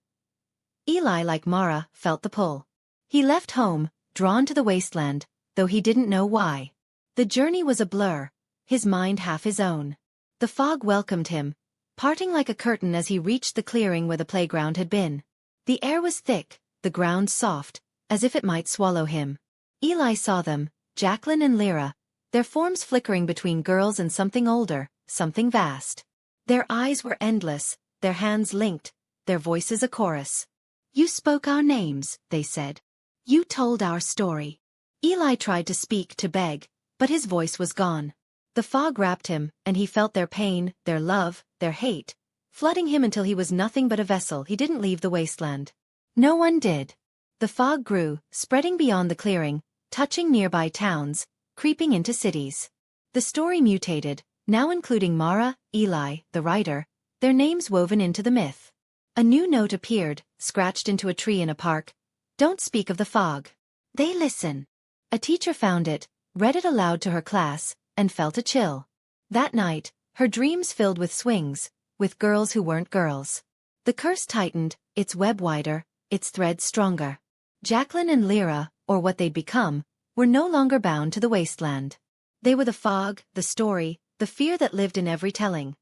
Eli, like Mara, felt the pull. He left home, drawn to the wasteland, though he didn't know why. The journey was a blur, his mind half his own. The fog welcomed him, parting like a curtain as he reached the clearing where the playground had been. The air was thick, the ground soft, as if it might swallow him. Eli saw them, Jaclin and Lera, their forms flickering between girls and something older, something vast. Their eyes were endless, their hands linked, their voices a chorus. "You spoke our names," they said. "You told our story." Eli tried to speak, to beg, but his voice was gone. The fog wrapped him, and he felt their pain, their love, their hate, flooding him until he was nothing but a vessel. He didn't leave the wasteland. No one did. The fog grew, spreading beyond the clearing, touching nearby towns, creeping into cities. The story mutated, now including Mara, Eli, the writer, their names woven into the myth. A new note appeared, scratched into a tree in a park. "Don't speak of the fog. They listen." A teacher found it, read it aloud to her class, and felt a chill. That night, her dreams filled with swings, with girls who weren't girls. The curse tightened, its web wider, its threads stronger. Jaclin and Lera, or what they'd become, were no longer bound to the wasteland. They were the fog, the story, the fear that lived in every telling.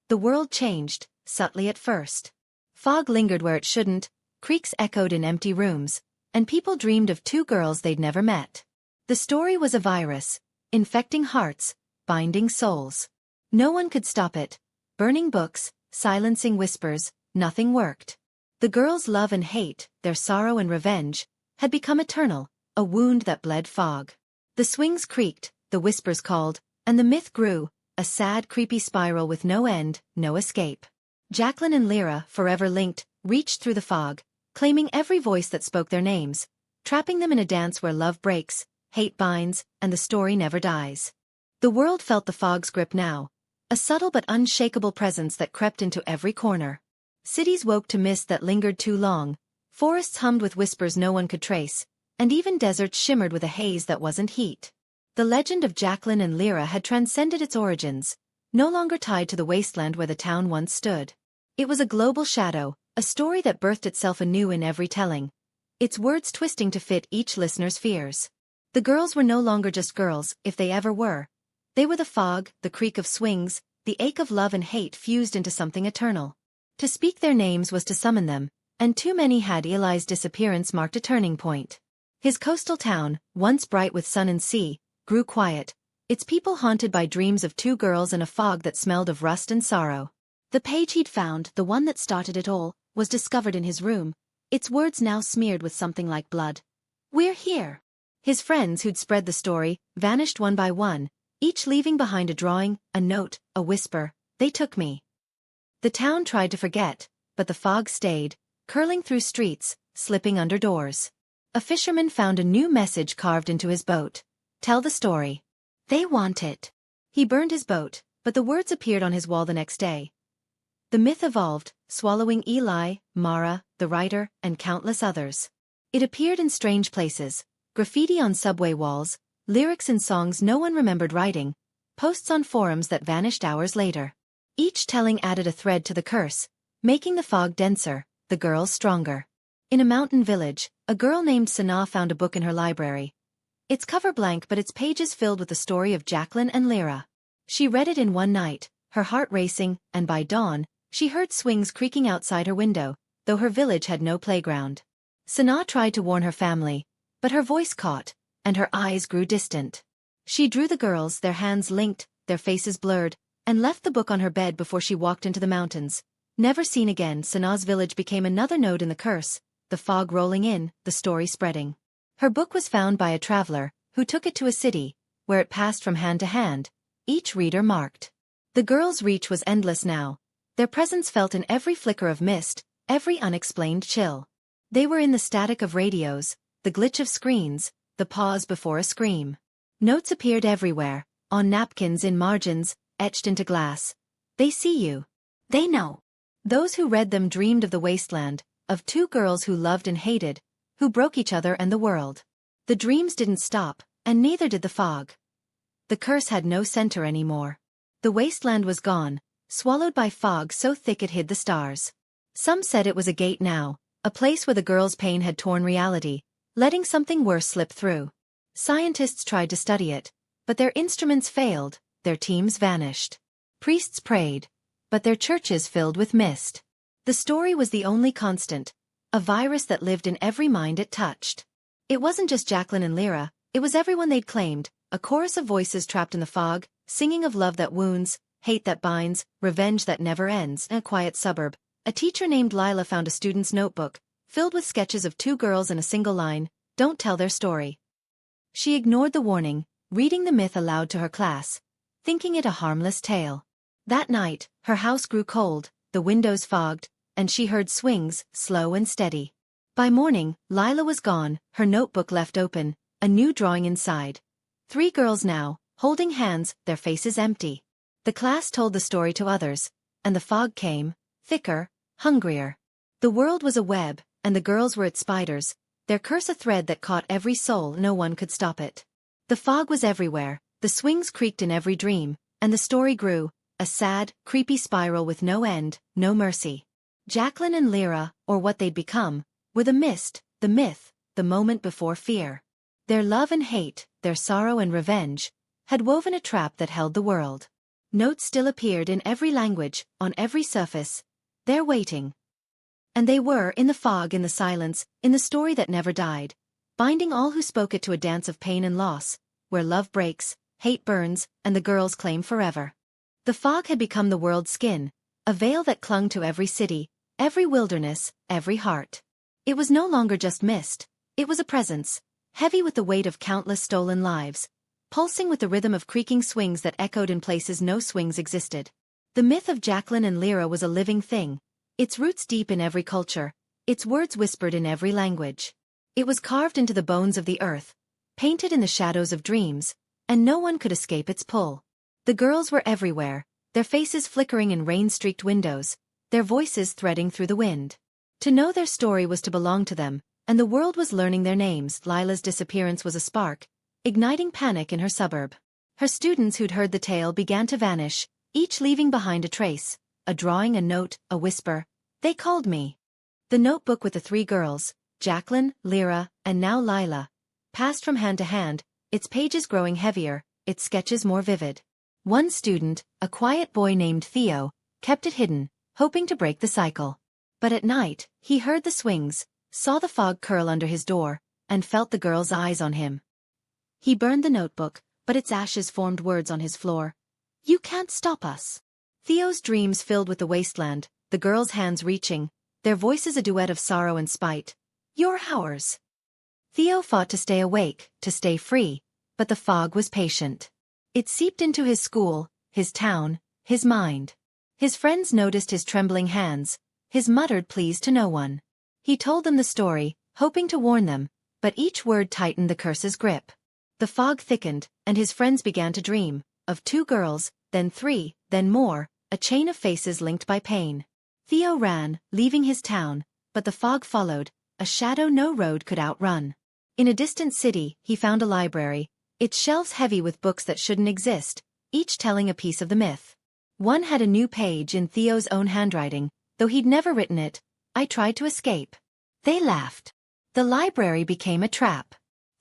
The world changed, subtly at first. Fog lingered where it shouldn't, creaks echoed in empty rooms, and people dreamed of two girls they'd never met. The story was a virus, infecting hearts, binding souls. No one could stop it. Burning books, silencing whispers, nothing worked. The girls' love and hate, their sorrow and revenge, had become eternal, a wound that bled fog. The swings creaked, the whispers called, and the myth grew, a sad, creepy spiral with no end, no escape. Jaclin and Lera, forever linked, reached through the fog, claiming every voice that spoke their names, trapping them in a dance where love breaks, hate binds, and the story never dies. The world felt the fog's grip now, a subtle but unshakable presence that crept into every corner. Cities woke to mist that lingered too long, forests hummed with whispers no one could trace, and even deserts shimmered with a haze that wasn't heat. The legend of Jaclin and Lera had transcended its origins, no longer tied to the wasteland where the town once stood. It was a global shadow, a story that birthed itself anew in every telling, its words twisting to fit each listener's fears. The girls were no longer just girls, if they ever were. They were the fog, the creak of swings, the ache of love and hate fused into something eternal. To speak their names was to summon them, and too many had. Eli's disappearance marked a turning point. His coastal town, once bright with sun and sea, grew quiet, its people haunted by dreams of two girls and a fog that smelled of rust and sorrow. The page he'd found, the one that started it all, was discovered in his room, its words now smeared with something like blood. "We're here." His friends who'd spread the story vanished one by one, each leaving behind a drawing, a note, a whisper. "They took me." The town tried to forget, but the fog stayed, curling through streets, slipping under doors. A fisherman found a new message carved into his boat. "Tell the story. They want it." He burned his boat, but the words appeared on his wall the next day. The myth evolved, swallowing Eli, Mara, the writer, and countless others. It appeared in strange places: graffiti on subway walls, lyrics in songs no one remembered writing, posts on forums that vanished hours later. Each telling added a thread to the curse, making the fog denser, the girls stronger. In a mountain village, a girl named Sana found a book in her library. Its cover blank but its pages filled with the story of Jaclin and Lera. She read it in one night, her heart racing, and by dawn, she heard swings creaking outside her window, though her village had no playground. Sana tried to warn her family, but her voice caught, and her eyes grew distant. She drew the girls, their hands linked, their faces blurred, and left the book on her bed before she walked into the mountains. Never seen again, Sana's village became another node in the curse, the fog rolling in, the story spreading. Her book was found by a traveler, who took it to a city, where it passed from hand to hand, each reader marked. The girls' reach was endless now, their presence felt in every flicker of mist, every unexplained chill. They were in the static of radios, the glitch of screens, the pause before a scream. Notes appeared everywhere, on napkins, in margins, etched into glass. "They see you. They know." Those who read them dreamed of the wasteland, of two girls who loved and hated, who broke each other and the world. The dreams didn't stop, and neither did the fog. The curse had no center anymore. The wasteland was gone, swallowed by fog so thick it hid the stars. Some said it was a gate now, a place where the girls' pain had torn reality, letting something worse slip through. Scientists tried to study it, but their instruments failed, their teams vanished. Priests prayed, but their churches filled with mist. The story was the only constant, a virus that lived in every mind it touched. It wasn't just Jaclin and Lera, it was everyone they'd claimed, a chorus of voices trapped in the fog, singing of love that wounds, hate that binds, revenge that never ends. In a quiet suburb, a teacher named Lila found a student's notebook, filled with sketches of two girls and a single line, "Don't tell their story." She ignored the warning, reading the myth aloud to her class, thinking it a harmless tale. That night, her house grew cold, the windows fogged, and she heard swings, slow and steady. By morning, Lila was gone, her notebook left open, a new drawing inside. 3 girls now, holding hands, their faces empty. The class told the story to others, and the fog came, thicker, hungrier. The world was a web, and the girls were its spiders, their curse a thread that caught every soul. No one could stop it. The fog was everywhere, the swings creaked in every dream, and the story grew, a sad, creepy spiral with no end, no mercy. Jaclin and Lera, or what they'd become, were the mist, the myth, the moment before fear. Their love and hate, their sorrow and revenge, had woven a trap that held the world. Notes still appeared in every language, on every surface. They're waiting. And they were, in the fog, in the silence, in the story that never died, binding all who spoke it to a dance of pain and loss, where love breaks, hate burns, and the girls claim forever. The fog had become the world's skin, a veil that clung to every city, every wilderness, every heart. It was no longer just mist, it was a presence, heavy with the weight of countless stolen lives, pulsing with the rhythm of creaking swings that echoed in places no swings existed. The myth of Jaclin and Lera was a living thing, its roots deep in every culture, its words whispered in every language. It was carved into the bones of the earth, painted in the shadows of dreams, and no one could escape its pull. The girls were everywhere, their faces flickering in rain-streaked windows, their voices threading through the wind. To know their story was to belong to them, and the world was learning their names. Lila's disappearance was a spark, igniting panic in her suburb. Her students who'd heard the tale began to vanish, each leaving behind a trace, a drawing, a note, a whisper. "They called me." The notebook with the 3 girls, Jaclin, Lera, and now Lila, passed from hand to hand, its pages growing heavier, its sketches more vivid. One student, a quiet boy named Theo, kept it hidden, hoping to break the cycle. But at night, he heard the swings, saw the fog curl under his door, and felt the girl's eyes on him. He burned the notebook, but its ashes formed words on his floor. "You can't stop us." Theo's dreams filled with the wasteland, the girls' hands reaching, their voices a duet of sorrow and spite. "You're ours." Theo fought to stay awake, to stay free, but the fog was patient. It seeped into his school, his town, his mind. His friends noticed his trembling hands, his muttered pleas to no one. He told them the story, hoping to warn them, but each word tightened the curse's grip. The fog thickened, and his friends began to dream, of 2 girls, then 3, then more, a chain of faces linked by pain. Theo ran, leaving his town, but the fog followed, a shadow no road could outrun. In a distant city, he found a library, its shelves heavy with books that shouldn't exist, each telling a piece of the myth. One had a new page in Theo's own handwriting, though he'd never written it. "I tried to escape." They laughed. The library became a trap.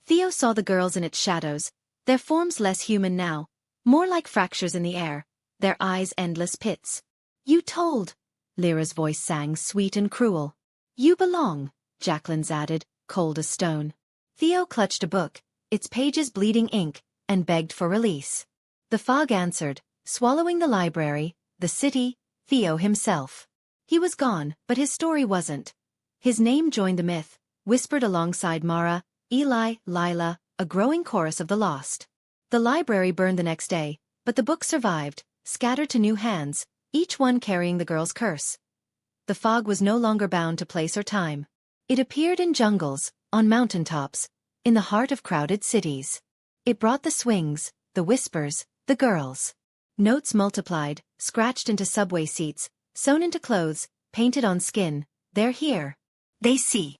Theo saw the girls in its shadows, their forms less human now, more like fractures in the air, their eyes endless pits. "You told," Lera's voice sang, sweet and cruel. "You belong," Jaclin's added, cold as stone. Theo clutched a book, its pages bleeding ink, and begged for release. The fog answered, swallowing the library, the city, Theo himself. He was gone, but his story wasn't. His name joined the myth, whispered alongside Mara, Eli, Lila, a growing chorus of the lost. The library burned the next day, but the books survived, scattered to new hands, each one carrying the girl's curse. The fog was no longer bound to place or time. It appeared in jungles, on mountaintops, in the heart of crowded cities. It brought the swings, the whispers, the girls. Notes multiplied, scratched into subway seats, sewn into clothes, painted on skin. "They're here. They see."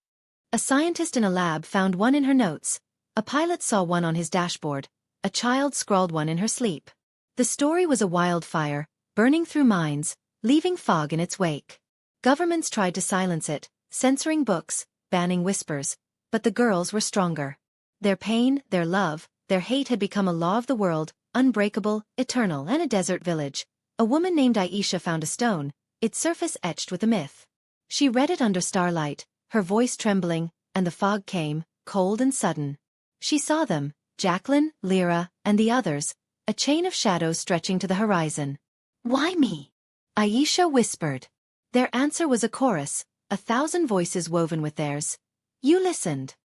A scientist in a lab found one in her notes. A pilot saw one on his dashboard. A child scrawled one in her sleep. The story was a wildfire, burning through minds, leaving fog in its wake. Governments tried to silence it, censoring books, banning whispers, but the girls were stronger. Their pain, their love, their hate had become a law of the world, unbreakable, eternal. In a desert village, a woman named Aisha found a stone, its surface etched with a myth. She read it under starlight, her voice trembling, and the fog came, cold and sudden. She saw them, Jaclin, Lera, and the others, a chain of shadows stretching to the horizon. "Why me?" Aisha whispered. Their answer was a chorus, 1,000 voices woven with theirs. "You listened."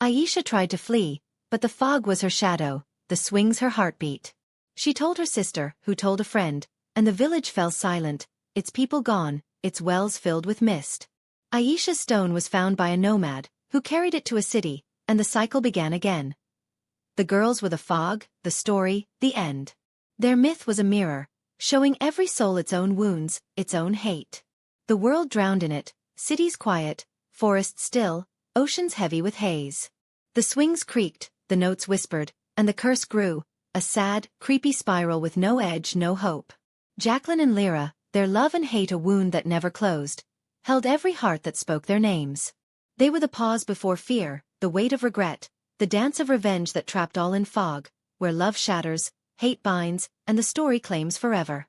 Aisha tried to flee, but the fog was her shadow, the swings her heartbeat. She told her sister, who told a friend, and the village fell silent, its people gone, its wells filled with mist. Aisha's stone was found by a nomad, who carried it to a city, and the cycle began again. The girls were the fog, the story, the end. Their myth was a mirror, showing every soul its own wounds, its own hate. The world drowned in it, cities quiet, forests still, oceans heavy with haze. The swings creaked, the notes whispered, and the curse grew, a sad, creepy spiral with no edge, no hope. Jaclin and Lera, their love and hate a wound that never closed, held every heart that spoke their names. They were the pause before fear, the weight of regret, the dance of revenge that trapped all in fog, where love shatters, hate binds, and the story claims forever.